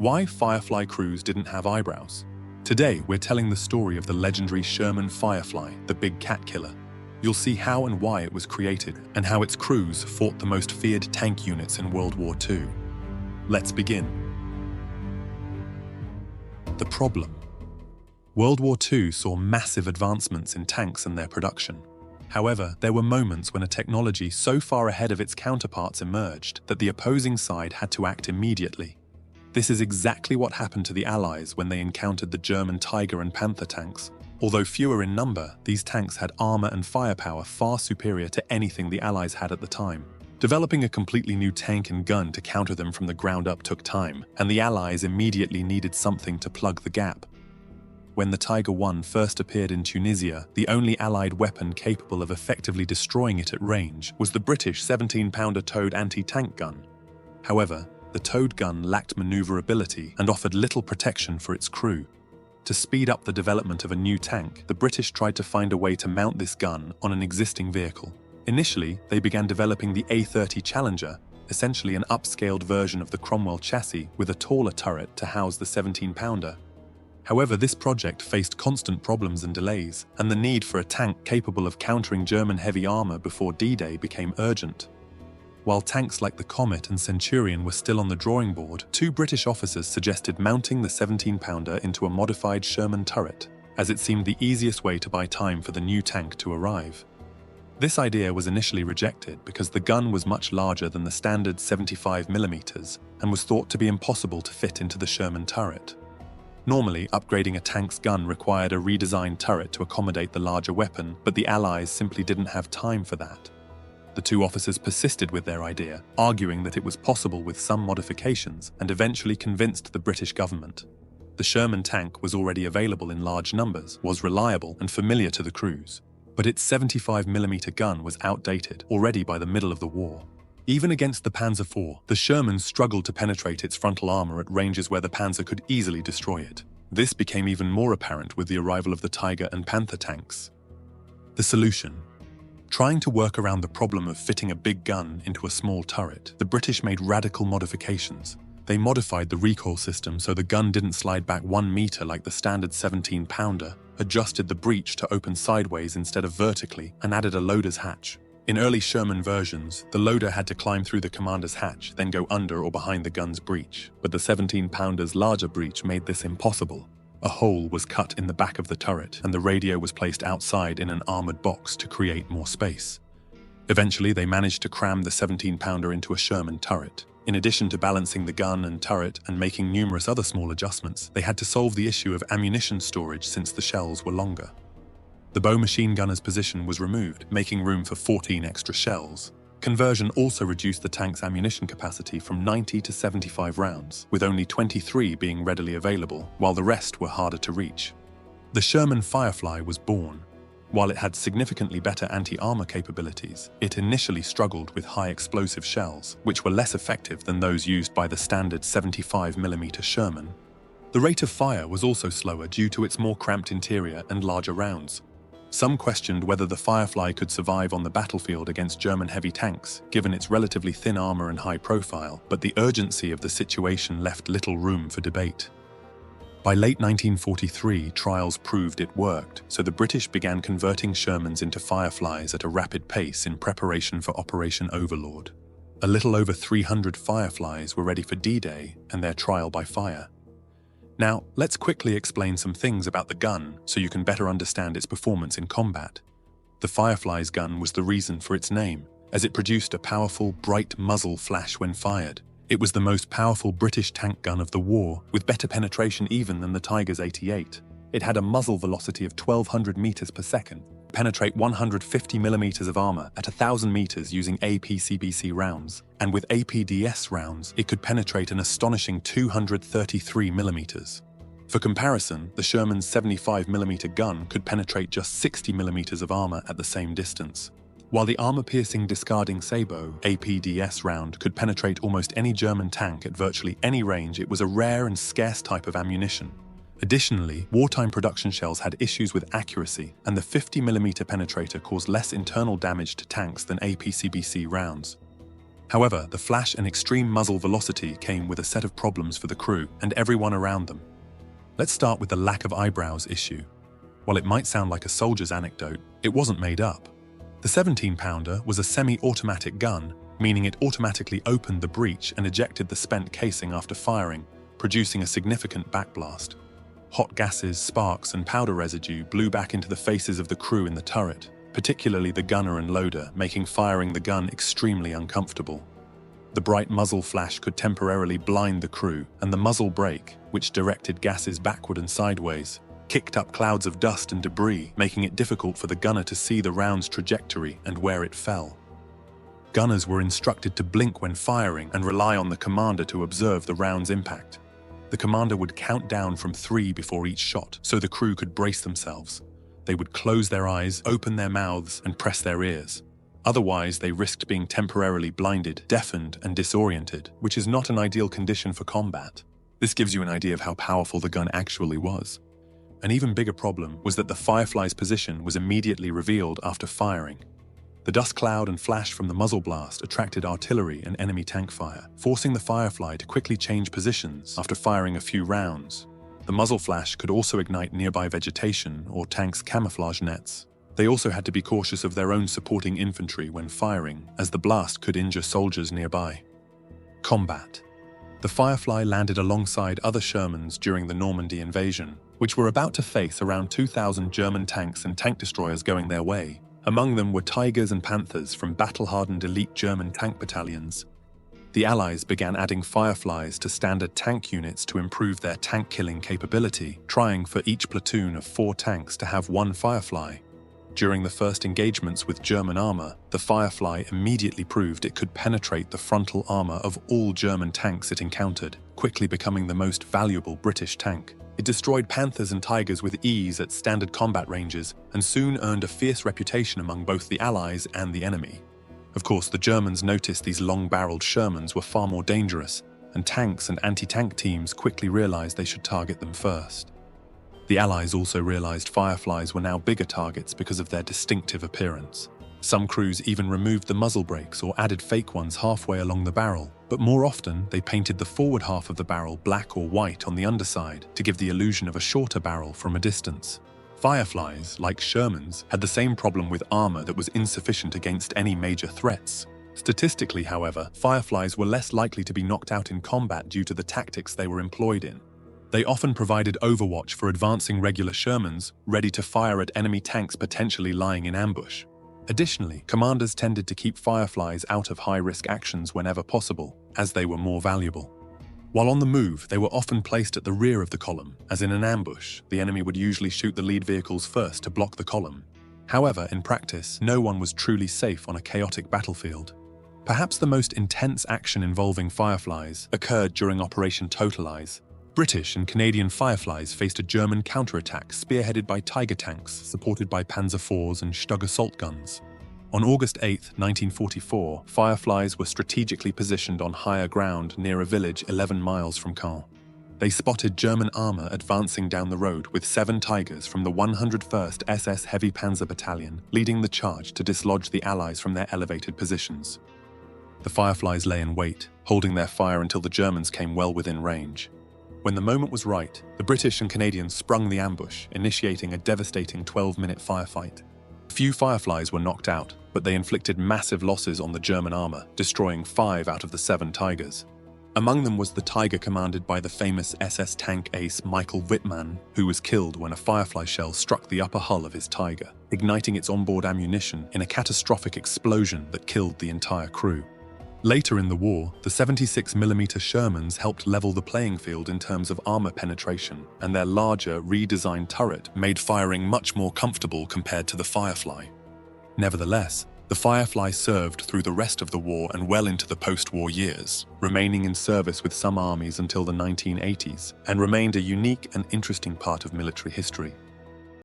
Why Firefly crews didn't have eyebrows. Today, we're telling the story of the legendary Sherman Firefly, the big cat killer. You'll see how and why it was created, and how its crews fought the most feared tank units in World War II. Let's begin. The problem. World War II saw massive advancements in tanks and their production. However, there were moments when a technology so far ahead of its counterparts emerged that the opposing side had to act immediately. This is exactly what happened to the Allies when they encountered the German Tiger and Panther tanks. Although fewer in number, these tanks had armor and firepower far superior to anything the Allies had at the time. Developing a completely new tank and gun to counter them from the ground up took time, and the Allies immediately needed something to plug the gap. When the Tiger I first appeared in Tunisia, the only Allied weapon capable of effectively destroying it at range was the British 17-pounder towed anti-tank gun. However, the towed gun lacked maneuverability and offered little protection for its crew. To speed up the development of a new tank, the British tried to find a way to mount this gun on an existing vehicle. Initially, they began developing the A-30 Challenger, essentially an upscaled version of the Cromwell chassis with a taller turret to house the 17-pounder. However, this project faced constant problems and delays, and the need for a tank capable of countering German heavy armor before D-Day became urgent. While tanks like the Comet and Centurion were still on the drawing board, two British officers suggested mounting the 17-pounder into a modified Sherman turret, as it seemed the easiest way to buy time for the new tank to arrive. This idea was initially rejected because the gun was much larger than the standard 75mm and was thought to be impossible to fit into the Sherman turret. Normally, upgrading a tank's gun required a redesigned turret to accommodate the larger weapon, but the Allies simply didn't have time for that. The two officers persisted with their idea, arguing that it was possible with some modifications, and eventually convinced the British government. The Sherman tank was already available in large numbers, was reliable and familiar to the crews, but its 75mm gun was outdated already by the middle of the war. Even against the Panzer IV, the Sherman struggled to penetrate its frontal armor at ranges where the Panzer could easily destroy it. This became even more apparent with the arrival of the Tiger and Panther tanks. The solution. Trying to work around the problem of fitting a big gun into a small turret, the British made radical modifications. They modified the recoil system so the gun didn't slide back 1 meter like the standard 17-pounder, adjusted the breech to open sideways instead of vertically, and added a loader's hatch. In early Sherman versions, the loader had to climb through the commander's hatch, then go under or behind the gun's breech, but the 17-pounder's larger breech made this impossible. A hole was cut in the back of the turret, and the radio was placed outside in an armored box to create more space. Eventually, they managed to cram the 17-pounder into a Sherman turret. In addition to balancing the gun and turret and making numerous other small adjustments, they had to solve the issue of ammunition storage since the shells were longer. The bow machine gunner's position was removed, making room for 14 extra shells. Conversion also reduced the tank's ammunition capacity from 90 to 75 rounds, with only 23 being readily available, while the rest were harder to reach. The Sherman Firefly was born. While it had significantly better anti-armor capabilities, it initially struggled with high explosive shells, which were less effective than those used by the standard 75mm Sherman. The rate of fire was also slower due to its more cramped interior and larger rounds. Some questioned whether the Firefly could survive on the battlefield against German heavy tanks, given its relatively thin armor and high profile, but the urgency of the situation left little room for debate. By late 1943, trials proved it worked, so the British began converting Shermans into Fireflies at a rapid pace in preparation for Operation Overlord. A little over 300 Fireflies were ready for D-Day and their trial by fire. Now, let's quickly explain some things about the gun so you can better understand its performance in combat. The Firefly's gun was the reason for its name, as it produced a powerful, bright muzzle flash when fired. It was the most powerful British tank gun of the war, with better penetration even than the Tiger's 88. It had a muzzle velocity of 1,200 meters per second, penetrate 150mm of armor at 1,000 meters using APCBC rounds, and with APDS rounds, it could penetrate an astonishing 233mm. For comparison, the Sherman's 75mm gun could penetrate just 60mm of armor at the same distance. While the armor-piercing discarding sabot APDS round could penetrate almost any German tank at virtually any range, it was a rare and scarce type of ammunition. Additionally, wartime production shells had issues with accuracy, and the 50mm penetrator caused less internal damage to tanks than APCBC rounds. However, the flash and extreme muzzle velocity came with a set of problems for the crew and everyone around them. Let's start with the lack of eyebrows issue. While it might sound like a soldier's anecdote, it wasn't made up. The 17-pounder was a semi-automatic gun, meaning it automatically opened the breech and ejected the spent casing after firing, producing a significant backblast. Hot gases, sparks, and powder residue blew back into the faces of the crew in the turret, particularly the gunner and loader, making firing the gun extremely uncomfortable. The bright muzzle flash could temporarily blind the crew, and the muzzle brake, which directed gases backward and sideways, kicked up clouds of dust and debris, making it difficult for the gunner to see the round's trajectory and where it fell. Gunners were instructed to blink when firing and rely on the commander to observe the round's impact. The commander would count down from 3 before each shot, so the crew could brace themselves. They would close their eyes, open their mouths, and press their ears. Otherwise, they risked being temporarily blinded, deafened, and disoriented, which is not an ideal condition for combat. This gives you an idea of how powerful the gun actually was. An even bigger problem was that the Firefly's position was immediately revealed after firing. The dust cloud and flash from the muzzle blast attracted artillery and enemy tank fire, forcing the Firefly to quickly change positions after firing a few rounds. The muzzle flash could also ignite nearby vegetation or tanks' camouflage nets. They also had to be cautious of their own supporting infantry when firing, as the blast could injure soldiers nearby. Combat. The Firefly landed alongside other Shermans during the Normandy invasion, which were about to face around 2,000 German tanks and tank destroyers going their way. Among them were Tigers and Panthers from battle-hardened elite German tank battalions. The Allies began adding Fireflies to standard tank units to improve their tank-killing capability, trying for each platoon of 4 tanks to have 1 Firefly. During the first engagements with German armor, the Firefly immediately proved it could penetrate the frontal armor of all German tanks it encountered, quickly becoming the most valuable British tank. It destroyed Panthers and Tigers with ease at standard combat ranges and soon earned a fierce reputation among both the Allies and the enemy. Of course, the Germans noticed these long-barreled Shermans were far more dangerous, and tanks and anti-tank teams quickly realized they should target them first. The Allies also realized Fireflies were now bigger targets because of their distinctive appearance. Some crews even removed the muzzle brakes or added fake ones halfway along the barrel, but more often they painted the forward half of the barrel black or white on the underside to give the illusion of a shorter barrel from a distance. Fireflies, like Shermans, had the same problem with armor that was insufficient against any major threats. Statistically, however, Fireflies were less likely to be knocked out in combat due to the tactics they were employed in. They often provided overwatch for advancing regular Shermans, ready to fire at enemy tanks potentially lying in ambush. Additionally, commanders tended to keep Fireflies out of high-risk actions whenever possible, as they were more valuable. While on the move, they were often placed at the rear of the column, as in an ambush, the enemy would usually shoot the lead vehicles first to block the column. However, in practice, no one was truly safe on a chaotic battlefield. Perhaps the most intense action involving Fireflies occurred during Operation Totalize. British and Canadian Fireflies faced a German counterattack spearheaded by Tiger tanks supported by Panzer IVs and Stug assault guns. On August 8, 1944, Fireflies were strategically positioned on higher ground near a village 11 miles from Caen. They spotted German armor advancing down the road with 7 Tigers from the 101st SS Heavy Panzer Battalion leading the charge to dislodge the Allies from their elevated positions. The Fireflies lay in wait, holding their fire until the Germans came well within range. When the moment was right, the British and Canadians sprung the ambush, initiating a devastating 12-minute firefight. Few Fireflies were knocked out, but they inflicted massive losses on the German armor, destroying 5 out of the 7 Tigers. Among them was the Tiger commanded by the famous SS tank ace Michael Wittmann, who was killed when a Firefly shell struck the upper hull of his Tiger, igniting its onboard ammunition in a catastrophic explosion that killed the entire crew. Later in the war, the 76mm Shermans helped level the playing field in terms of armor penetration, and their larger, redesigned turret made firing much more comfortable compared to the Firefly. Nevertheless, the Firefly served through the rest of the war and well into the post-war years, remaining in service with some armies until the 1980s, and remained a unique and interesting part of military history.